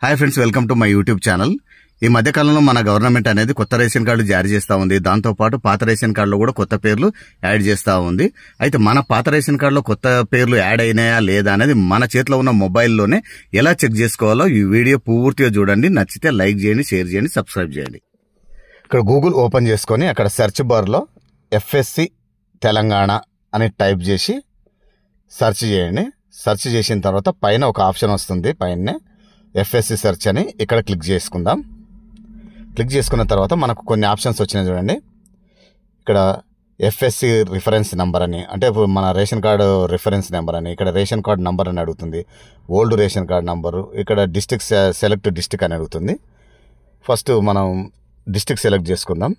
Hi friends, welcome to my YouTube channel. ఈ మధ్యకాలంలో మన గవర్నమెంట్ అనేది కొత్త రేషన్ కార్డు జారీ చేస్తూ ఉంది. దాంతోపాటు పాత రేషన్ కార్డులో కూడా కొత్త పేర్లు యాడ్ చేస్తూ ఉంది. అయితే మన పాత రేషన్ కార్డులో కొత్త పేర్లు యాడ్ అయినాయా లేదా అనేది మన చేతిలో ఉన్న మొబైల్లోనే ఎలా చెక్ చేసుకోవాలో ఈ వీడియో పూర్తిగా చూడండి. నచ్చితే లైక్ చేయండి, షేర్ చేయండి, సబ్స్క్రైబ్ చేయండి. ఇక్కడ గూగుల్ ఓపెన్ చేసుకొని అక్కడ సెర్చ్ బార్లో ఎఫ్ఎస్సి తెలంగాణ అని టైప్ చేసి సెర్చ్ చేయండి. సెర్చ్ చేసిన తర్వాత పైన ఒక ఆప్షన్ వస్తుంది, పైన ఎఫ్ఎస్సి సెర్చ్ అని, ఇక్కడ క్లిక్ చేసుకుందాం. క్లిక్ చేసుకున్న తర్వాత మనకు కొన్ని ఆప్షన్స్ వచ్చినాయి చూడండి. ఇక్కడ ఎఫ్ఎస్సి రిఫరెన్స్ నెంబర్ అని, అంటే మన రేషన్ కార్డు రిఫరెన్స్ నెంబర్ అని, ఇక్కడ రేషన్ కార్డు నెంబర్ అని అడుగుతుంది, ఓల్డ్ రేషన్ కార్డు నెంబరు, ఇక్కడ డిస్ట్రిక్ట్ సెలెక్ట్ డిస్ట్రిక్ట్ అని అడుగుతుంది. ఫస్ట్ మనం డిస్ట్రిక్ట్ సెలెక్ట్ చేసుకుందాం.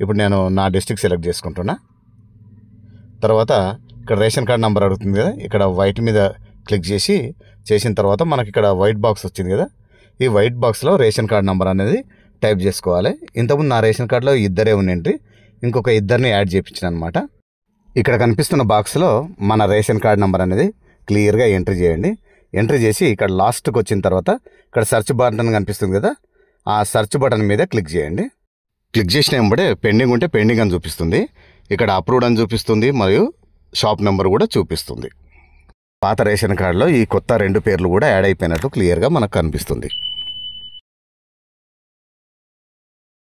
ఇప్పుడు నేను నా డిస్ట్రిక్ట్ సెలెక్ట్ చేసుకుంటున్నా. తర్వాత ఇక్కడ రేషన్ కార్డు నెంబర్ అడుగుతుంది కదా, ఇక్కడ వైట్ మీద క్లిక్ చేసిన తర్వాత మనకి ఇక్కడ వైట్ బాక్స్ వచ్చింది కదా, ఈ వైట్ బాక్స్లో రేషన్ కార్డు నెంబర్ అనేది టైప్ చేసుకోవాలి. ఇంతకుముందు నా రేషన్ కార్డులో ఇద్దరే ఉండండి, ఇంకొక ఇద్దరిని యాడ్ చేయించిన అనమాట. ఇక్కడ కనిపిస్తున్న బాక్స్లో మన రేషన్ కార్డు నెంబర్ అనేది క్లియర్గా ఎంట్రీ చేయండి. ఎంట్రీ చేసి ఇక్కడ లాస్ట్కి వచ్చిన తర్వాత ఇక్కడ సెర్చ్ బటన్ కనిపిస్తుంది కదా, ఆ సెర్చ్ బటన్ మీద క్లిక్ చేయండి. క్లిక్ చేసిన వెంబడే పెండింగ్ ఉంటే పెండింగ్ అని చూపిస్తుంది, ఇక్కడ అప్రూవ్డ్ అని చూపిస్తుంది, మరియు షాప్ నెంబర్ కూడా చూపిస్తుంది. పాత రేషన్ కార్డులో ఈ కొత్త 2 పేర్లు కూడా యాడ్ అయిపోయినట్టు క్లియర్గా మనకు కనిపిస్తుంది.